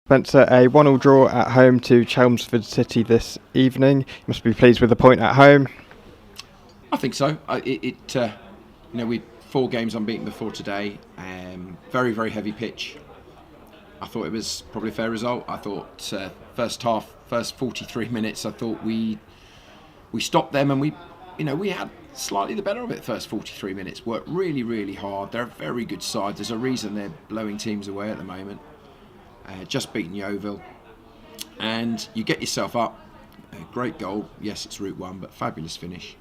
Spencer, a 1-1 draw at home to Chelmsford City this evening. You must be pleased with the point at home. I think so. We 4 games unbeaten before today. Very, very heavy pitch. I thought it was probably a fair result. I thought first 43 minutes, I thought we stopped them and we had slightly the better of it. The first 43 minutes worked really, really hard. They're a very good side. There's a reason they're blowing teams away at the moment. Just beaten Yeovil, and you get yourself up. Great goal. Yes, it's Route 1, but fabulous finish.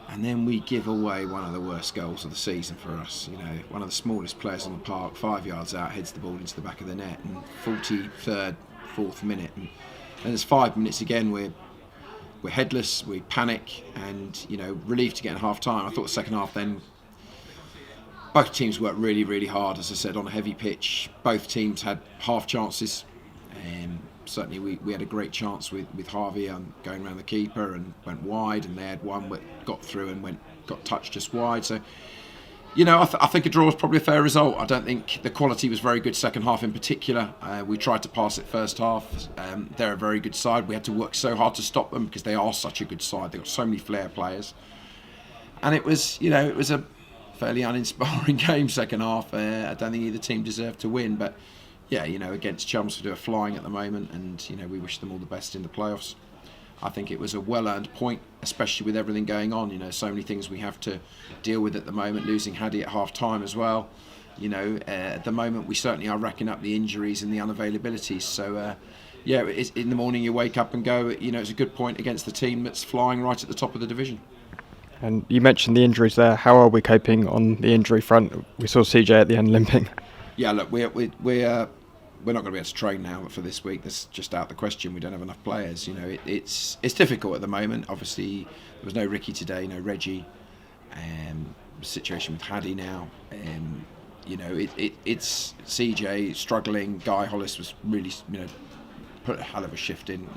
And then we give away one of the worst goals of the season for us. One of the smallest players on the park, 5 yards out, heads the ball into the back of the net, and 43rd, 4th minute, and there's 5 minutes again. We're headless. We panic, and relieved to get in half time. I thought the second half then. Both teams worked really, really hard, as I said, on a heavy pitch. Both teams had half chances. Certainly we had a great chance with Harvey going around the keeper and went wide, and they had one that got through and got touched just wide. So, I think a draw is probably a fair result. I don't think the quality was very good second half in particular. We tried to pass it first half. They're a very good side. We had to work so hard to stop them because they are such a good side. They've got so many flair players. And it was a fairly uninspiring game second half. I don't think either team deserved to win, but against Chelmsford, who are flying at the moment, and we wish them all the best in the playoffs. I think it was a well-earned point, especially with everything going on. So many things we have to deal with at the moment. Losing Haddy at half-time as well. At the moment we certainly are racking up the injuries and the unavailabilities. So in the morning you wake up and go, it's a good point against the team that's flying right at the top of the division. And you mentioned the injuries there. How are we coping on the injury front? We saw CJ at the end limping. Yeah, look, we're not going to be able to train now for this week. That's just out of the question. We don't have enough players. It's difficult at the moment. Obviously, there was no Ricky today, no Reggie. Situation with Haddy now. It's CJ struggling. Guy Hollis was really, put a hell of a shift in.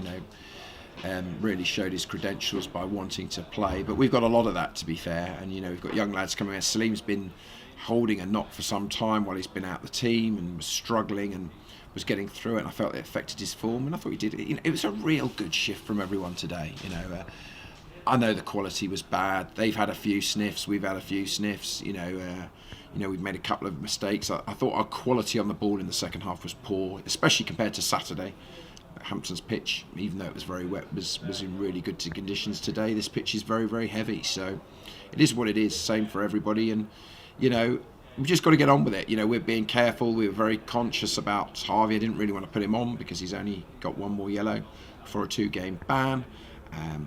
Really showed his credentials by wanting to play. But we've got a lot of that, to be fair. And we've got young lads coming in. Salim's been holding a knock for some time while he's been out the team and was struggling and was getting through it, and I felt it affected his form, and I thought he did it. It was a real good shift from everyone today. I know the quality was bad. They've had a few sniffs, we've had a few sniffs. We've made a couple of mistakes. I thought our quality on the ball in the second half was poor, especially compared to Saturday. Hampton's pitch, even though it was very wet, was in really good conditions today. This pitch is very, very heavy, so it is what it is. Same for everybody, and we've just got to get on with it. We're being careful. We were very conscious about Harvey. I didn't really want to put him on because he's only got one more yellow for a 2-game ban.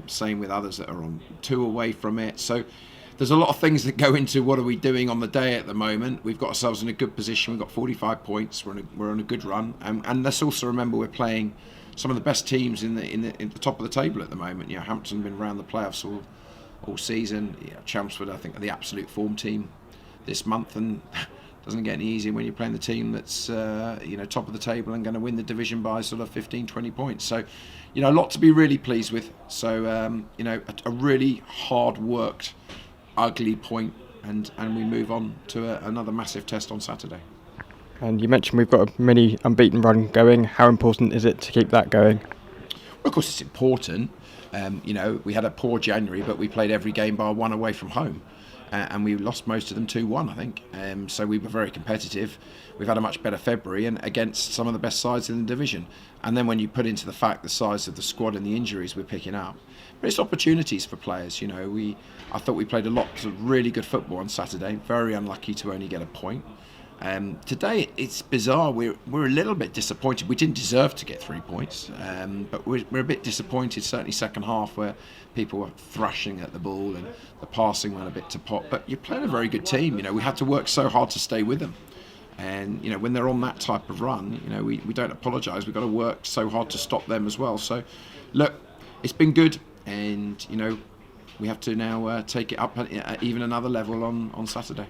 Same with others that are on 2 away from it. So there's a lot of things that go into what are we doing on the day at the moment. We've got ourselves in a good position. We've got 45 points. We're on a good run. And let's also remember we're playing some of the best teams in the top of the table at the moment. Hampton have been around the playoffs all season. Chelmsford, I think, are the absolute form team this month, and doesn't get any easier when you're playing the team that's top of the table and going to win the division by sort of 15-20 points. So a lot to be really pleased with. So a really hard worked ugly point, and we move on to another massive test on Saturday. And you mentioned we've got a mini unbeaten run going. How important is it to keep that going? Well, of course it's important. We had a poor January, but we played every game bar 1 away from home. And we lost most of them 2-1, I think. So we were very competitive. We've had a much better February and against some of the best sides in the division. And then when you put into the fact the size of the squad and the injuries we're picking up, but it's opportunities for players. I thought we played a lot of really good football on Saturday. Very unlucky to only get a point. Today it's bizarre. We're a little bit disappointed. We didn't deserve to get 3 points, but we're a bit disappointed. Certainly second half, where people were thrashing at the ball and the passing went a bit to pot. But you're playing a very good team. We had to work so hard to stay with them, and when they're on that type of run, we don't apologise. We've got to work so hard to stop them as well. So look, it's been good, and we have to now take it up at even another level on Saturday.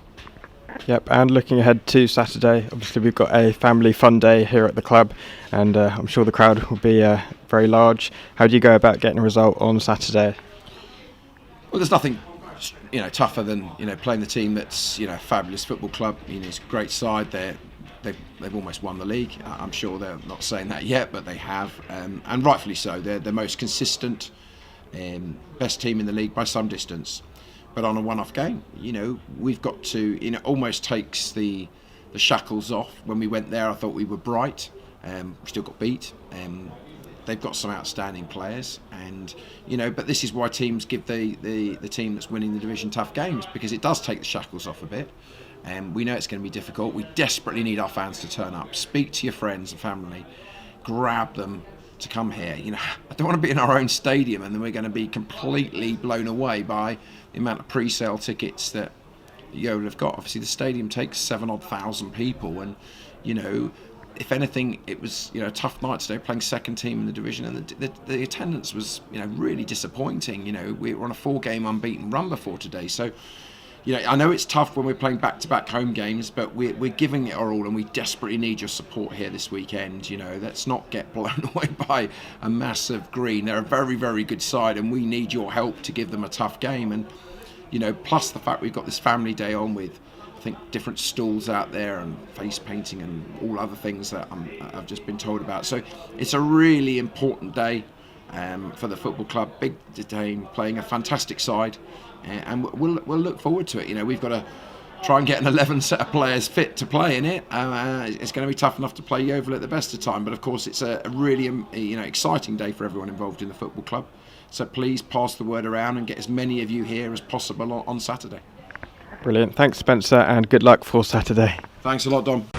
Yep, and looking ahead to Saturday, obviously we've got a family fun day here at the club, and I'm sure the crowd will be very large. How do you go about getting a result on Saturday? Well, there's nothing tougher than playing the team that's a fabulous football club. It's a great side. They're they've almost won the league. I'm sure they're not saying that yet, but they have, and rightfully so. They're the most consistent, best team in the league by some distance. But on a one-off game, we've got to, almost takes the shackles off. When we went there, I thought we were bright. We still got beat. They've got some outstanding players, and but this is why teams give the team that's winning the division tough games, because it does take the shackles off a bit. We know it's going to be difficult. We desperately need our fans to turn up. Speak to your friends and family. Grab them to come here. I don't want to be in our own stadium and then we're going to be completely blown away by the amount of pre-sale tickets that Yeovil have got. Obviously, the stadium takes 7,000 people, and if anything, it was a tough night today, playing second team in the division, and the attendance was really disappointing. We were on a 4-game unbeaten run before today, so I know it's tough when we're playing back-to-back home games, but we're giving it our all, and we desperately need your support here this weekend. Let's not get blown away by a massive green. They're a very, very good side, and we need your help to give them a tough game. And plus the fact we've got this family day on with, I think, different stalls out there and face painting and all other things that I've just been told about. So it's a really important day for the football club. Big day, playing a fantastic side, and we'll look forward to it. We've got to try and get an 11 set of players fit to play in it. It's going to be tough enough to play Yeovil at the best of time, but of course it's a really exciting day for everyone involved in the football club. So please pass the word around and get as many of you here as possible on Saturday. Brilliant. Thanks, Spencer, and good luck for Saturday. Thanks a lot, Dom.